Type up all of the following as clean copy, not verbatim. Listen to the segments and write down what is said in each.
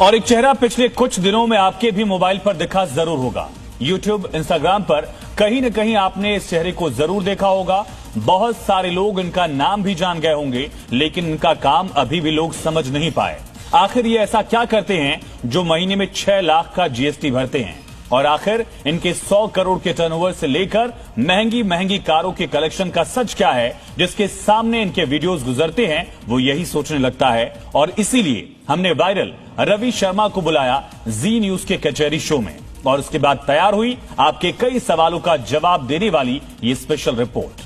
और एक चेहरा पिछले कुछ दिनों में आपके भी मोबाइल पर दिखा जरूर होगा। यूट्यूब, इंस्टाग्राम पर कहीं न कहीं आपने इस चेहरे को जरूर देखा होगा। बहुत सारे लोग इनका नाम भी जान गए होंगे, लेकिन इनका काम अभी भी लोग समझ नहीं पाए। आखिर ये ऐसा क्या करते हैं जो महीने में 6 लाख का जीएसटी भरते हैं? और आखिर इनके 100 करोड़ के टर्नओवर से लेकर महंगी महंगी कारों के कलेक्शन का सच क्या है, जिसके सामने इनके वीडियोस गुजरते हैं, वो यही सोचने लगता है। और इसीलिए हमने वायरल रवि शर्मा को बुलाया जी न्यूज के कचहरी शो में, और उसके बाद तैयार हुई आपके कई सवालों का जवाब देने वाली ये स्पेशल रिपोर्ट।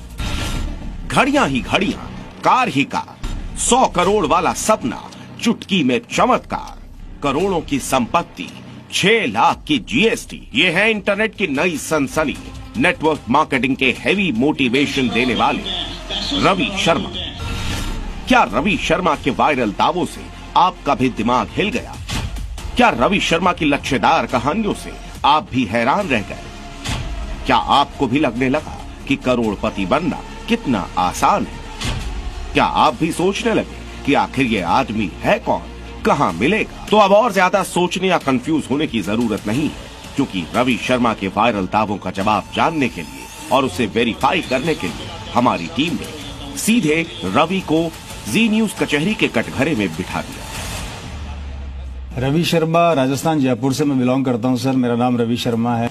घड़ियां ही घड़ियां, कार ही कार, 100 करोड़ वाला सपना, चुटकी में चमत्कार, करोड़ों की संपत्ति, 6 लाख की जीएसटी। ये है इंटरनेट की नई सनसनी, नेटवर्क मार्केटिंग के हेवी मोटिवेशन देने वाले रवि शर्मा। क्या रवि शर्मा के वायरल दावों से आपका भी दिमाग हिल गया? क्या रवि शर्मा की लच्छेदार कहानियों से आप भी हैरान रह गए? क्या आपको भी लगने लगा कि करोड़पति बनना कितना आसान है? क्या आप भी सोचने लगे कि आखिर ये आदमी है कौन, कहां मिलेगा? तो अब और ज्यादा सोचने या कंफ्यूज होने की जरूरत नहीं है, क्योंकि रवि शर्मा के वायरल दावों का जवाब जानने के लिए और उसे वेरीफाई करने के लिए हमारी टीम ने सीधे रवि को जी न्यूज कचहरी के कटघरे में बिठा दिया। रवि शर्मा, राजस्थान जयपुर से मैं बिलोंग करता हूं सर। मेरा नाम रवि शर्मा है।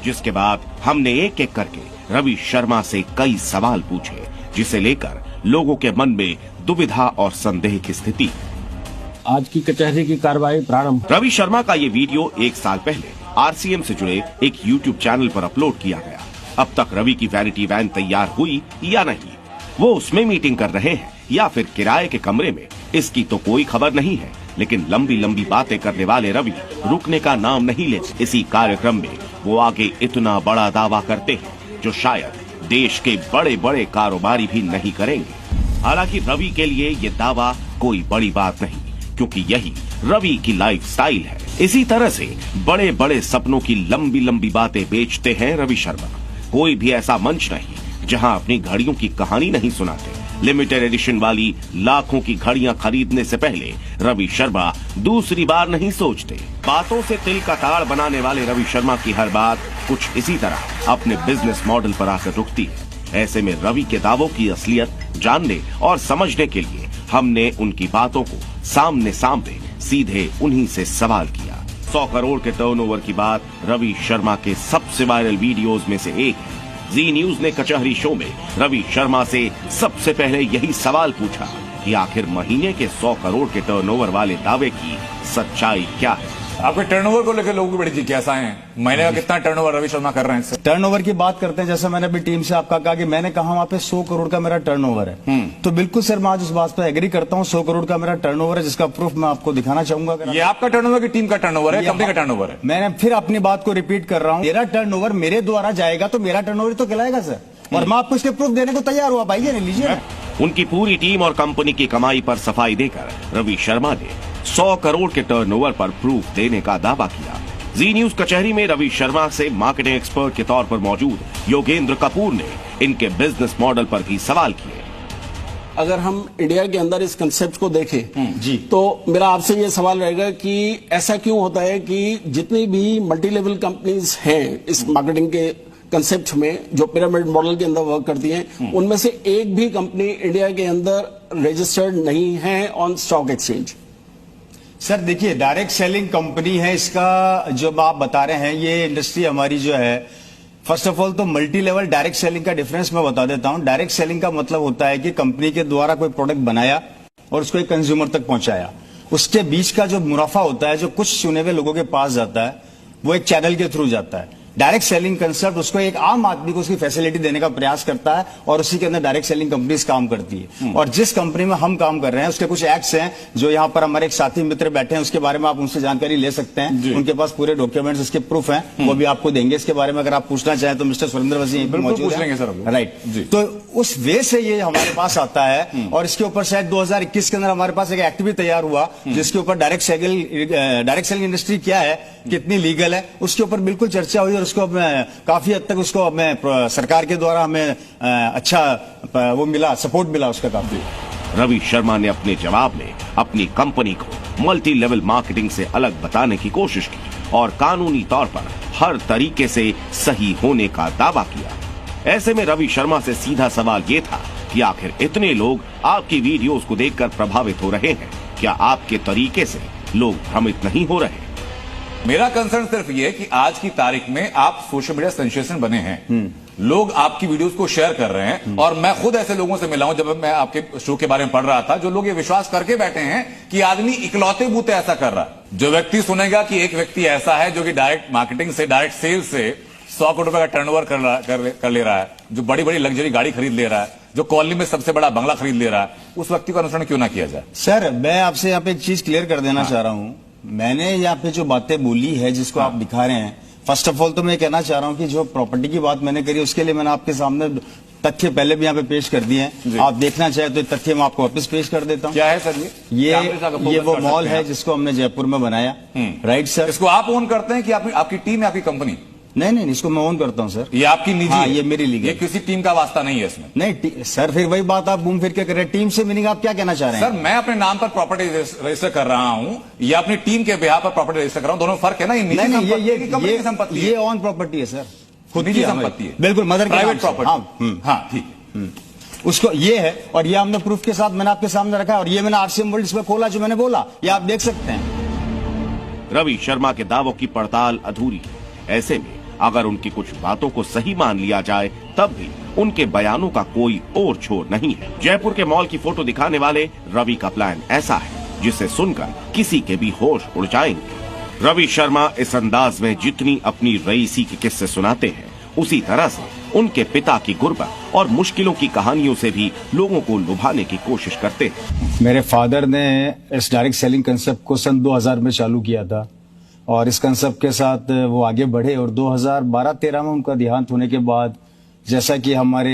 जिसके बाद हमने एक एक करके रवि शर्मा से कई सवाल पूछे, जिसे लेकर लोगों के मन में दुविधा और संदेह की स्थिति। आज की कचहरी की कार्रवाई प्रारंभ। रवि शर्मा का ये वीडियो 1 साल पहले आरसीएम से जुड़े एक यूट्यूब चैनल पर अपलोड किया गया। अब तक रवि की वैनिटी वैन तैयार हुई या नहीं, वो उसमें मीटिंग कर रहे हैं या फिर किराए के कमरे में, इसकी तो कोई खबर नहीं है। लेकिन लंबी लंबी बातें करने वाले रवि रुकने का नाम नहीं लेते। इसी कार्यक्रम में वो आगे इतना बड़ा दावा करते हैं जो शायद देश के बड़े बड़े कारोबारी भी नहीं करेंगे। हालांकि रवि के लिए ये दावा कोई बड़ी बात नहीं, क्योंकि यही रवि की लाइफस्टाइल है। इसी तरह से बड़े बड़े सपनों की लंबी लंबी बातें बेचते हैं रवि शर्मा। कोई भी ऐसा मंच नहीं जहां अपनी घड़ियों की कहानी नहीं सुनाते। लिमिटेड एडिशन वाली लाखों की घड़ियां खरीदने से पहले रवि शर्मा दूसरी बार नहीं सोचते। बातों से तिल का ताड़ बनाने वाले रवि शर्मा की हर बात कुछ इसी तरह अपने बिजनेस मॉडल पर आकर रुकती है। ऐसे में रवि के दावों की असलियत जानने और समझने के लिए हमने उनकी बातों को सामने सामने सीधे उन्हीं से सवाल किया। 100 करोड़ के टर्नओवर की बात रवि शर्मा के सबसे वायरल वीडियोस में से एक है। जी न्यूज ने कचहरी शो में रवि शर्मा से सबसे पहले यही सवाल पूछा कि आखिर महीने के 100 करोड़ के टर्नओवर वाले दावे की सच्चाई क्या है। आपके टर्नओवर को लेकर लोगों की बड़ी जिज्ञासा है, महीने का कितना टर्नओवर रवि शर्मा कर रहे हैं? टर्नओवर की बात करते हैं, जैसे मैंने अभी टीम से आपका कहा कि मैंने कहा वहां पे 100 करोड़ का मेरा टर्नओवर है, तो बिल्कुल सर मैं आज उस बात पर एग्री करता हूं। 100 करोड़ का मेरा टर्नओवर है, जिसका प्रूफ मैं आपको दिखाना चाहूंगा। ये आपका टर्नओवर की टीम का टर्नओवर है, कंपनी का टर्नओवर है? मैंने फिर अपनी बात को रिपीट कर रहा हूँ, मेरा टर्नओवर मेरे द्वारा जाएगा तो मेरा टर्नओवर तो कहलाएगा सर, और मैं आपको इसके प्रूफ देने को तैयार हुआ। भाई ये लीजिए। उनकी पूरी टीम और कंपनी की कमाई पर सफाई देकर रवि शर्मा ने 100 करोड़ के टर्नओवर पर प्रूफ देने का दावा किया। जी न्यूज कचहरी में रवि शर्मा से मार्केटिंग एक्सपर्ट के तौर पर मौजूद योगेंद्र कपूर ने इनके बिजनेस मॉडल पर भी सवाल किए। अगर हम इंडिया के अंदर इस कंसेप्ट को देखें जी, तो मेरा आपसे ये सवाल रहेगा कि ऐसा क्यों होता है कि जितनी भी मल्टी लेवल कंपनीज हैं इस मार्केटिंग के कंसेप्ट में, जो पिरामिड मॉडल के अंदर वर्क करती हैं, उनमें से एक भी कंपनी इंडिया के अंदर रजिस्टर्ड नहीं है ऑन स्टॉक एक्सचेंज। सर देखिए, डायरेक्ट सेलिंग कंपनी है, इसका जो आप बता रहे हैं ये इंडस्ट्री हमारी जो है, फर्स्ट ऑफ ऑल तो मल्टी लेवल डायरेक्ट सेलिंग का डिफरेंस मैं बता देता हूं। डायरेक्ट सेलिंग का मतलब होता है कि कंपनी के द्वारा कोई प्रोडक्ट बनाया और उसको एक कंज्यूमर तक पहुंचाया, उसके बीच का जो मुनाफा होता है, जो कुछ चुने हुए लोगों के पास जाता है, वो एक चैनल के थ्रू जाता है। डायरेक्ट सेलिंग कंसेप्ट उसको एक आम आदमी को उसकी फैसिलिटी देने का प्रयास करता है, और उसी के अंदर डायरेक्ट सेलिंग कंपनीज काम करती है। और जिस कंपनी में हम काम कर रहे हैं उसके कुछ एक्ट्स हैं, जो यहाँ पर हमारे एक साथी मित्र बैठे हैं, उसके बारे में आप उनसे जानकारी ले सकते हैं। उनके पास पूरे डॉक्यूमेंट्स, उसके प्रूफ हैं, वो भी आपको देंगे। इसके बारे में अगर आप पूछना चाहें तो मिस्टर सुरेंद्र वसी मौजूद है, राइट। तो उस वे से ये हमारे पास आता है, और इसके ऊपर शायद 2021 के अंदर हमारे पास एक एक्ट भी तैयार हुआ, जिसके ऊपर डायरेक्ट सेलिंग इंडस्ट्री क्या है, कितनी लीगल है, उसके ऊपर बिल्कुल चर्चा हुई। और उसको काफी हद तक उसको हमें सरकार के द्वारा हमें अच्छा वो मिला, सपोर्ट मिला उसका काफी। रवि शर्मा ने अपने जवाब में अपनी कंपनी को मल्टी लेवल मार्केटिंग से अलग बताने की कोशिश की और कानूनी तौर पर हर तरीके से सही होने का दावा किया। ऐसे में रवि शर्मा से सीधा सवाल ये था कि आखिर इतने लोग आपकी वीडियोस को देखकर प्रभावित हो रहे हैं, क्या आपके तरीके से लोग भ्रमित नहीं हो रहे? मेरा कंसर्न सिर्फ ये कि आज की तारीख में आप सोशल मीडिया सेंसेशन बने हैं, लोग आपकी वीडियोस को शेयर कर रहे हैं और मैं खुद ऐसे लोगों से मिला हूं जब मैं आपके शो के बारे में पढ़ रहा था, जो लोग ये विश्वास करके बैठे हैं कि आदमी इकलौते बूते ऐसा कर रहा है। जो व्यक्ति सुनेगा कि एक व्यक्ति ऐसा है जो कि डायरेक्ट मार्केटिंग से, डायरेक्ट सेल्स से 100 करोड़ रुपए का टर्नओवर कर ले रहा है, जो बड़ी बड़ी लग्जरी गाड़ी खरीद ले रहा है, जो कॉलोनी में सबसे बड़ा बंगला खरीद ले रहा है, उस व्यक्ति का अनुसरण क्यों ना किया जाए? सर, मैं आपसे यहाँ पे एक चीज क्लियर कर देना चाह रहा हूँ। मैंने यहाँ पे जो बातें बोली है जिसको आप दिखा रहे हैं, फर्स्ट ऑफ ऑल तो मैं कहना चाह रहा हूँ कि जो प्रॉपर्टी की बात मैंने करी उसके लिए मैंने आपके सामने तथ्य पहले भी यहाँ पे पेश कर दिए हैं। आप देखना चाहे तो तथ्य मैं आपको वापस पेश कर देता हूँ। क्या है सर ये वो मॉल है जिसको हमने जयपुर में बनाया, राइट सर? इसको आप ओन करते हैं कि आपकी टीम है, आपकी कंपनी? नहीं, इसको मैं ओन करता हूँ सर। ये आपकी निजी? हाँ, ये मेरी लीगल। ये किसी टीम का वास्ता नहीं है इसमें? नहीं सर, फिर वही बात आप घूम फिर के कर रहे हैं। टीम से मीनिंग आप क्या कहना चाह रहे हैं? सर, मैं अपने नाम पर प्रॉपर्टी रजिस्टर कर रहा हूं या अपनी टीम के बिहार पर प्रॉपर्टी रजिस्टर कर रहा हूं, दोनों फर्क है ना? ये निजी संपत्ति है, कंपनी की संपत्ति है? ये ऑन प्रॉपर्टी है सर, खुद निजी संपत्ति है, बिल्कुल मदर प्राइवेट प्रॉपर्टी। हाँ ठीक है, उसको ये है और ये हमने प्रूफ के साथ मैंने आपके सामने रखा है और ये मैंने आरसीएम वर्ल्ड इसमें खोला जो मैंने बोला, ये आप देख सकते हैं। रवि शर्मा के दावों की पड़ताल अधूरी है। ऐसे में अगर उनकी कुछ बातों को सही मान लिया जाए तब भी उनके बयानों का कोई और छोर नहीं है। जयपुर के मॉल की फोटो दिखाने वाले रवि का प्लान ऐसा है जिसे सुनकर किसी के भी होश उड़ जाएंगे। रवि शर्मा इस अंदाज में जितनी अपनी रईसी के किस्से सुनाते हैं, उसी तरह से उनके पिता की गुर्बत और मुश्किलों की कहानियों से भी लोगों को लुभाने की कोशिश करते हैं। मेरे फादर ने इस डायरेक्ट सेलिंग कंसेप्ट को सन 2000 में चालू किया था और इस कंसेप्ट के साथ वो आगे बढ़े और 2012-13 में उनका देहांत होने के बाद, जैसा कि हमारे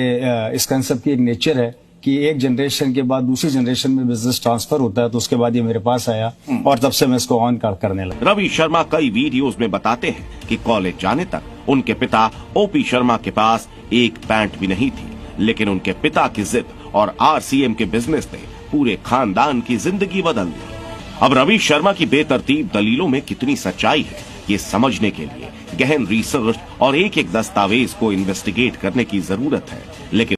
इस कंसेप्ट की एक नेचर है कि एक जनरेशन के बाद दूसरी जनरेशन में बिजनेस ट्रांसफर होता है, तो उसके बाद ये मेरे पास आया और तब से मैं इसको ऑन करने लगा। रवि शर्मा कई वीडियोस में बताते हैं कि कॉलेज जाने तक उनके पिता ओपी शर्मा के पास एक पैंट भी नहीं थी, लेकिन उनके पिता की जिद और आरसीएम के बिजनेस ने पूरे खानदान की जिंदगी बदल दी। अब रवि शर्मा की बेतरतीब दलीलों में कितनी सच्चाई है, ये समझने के लिए गहन रिसर्च और एक एक दस्तावेज को इन्वेस्टिगेट करने की जरूरत है।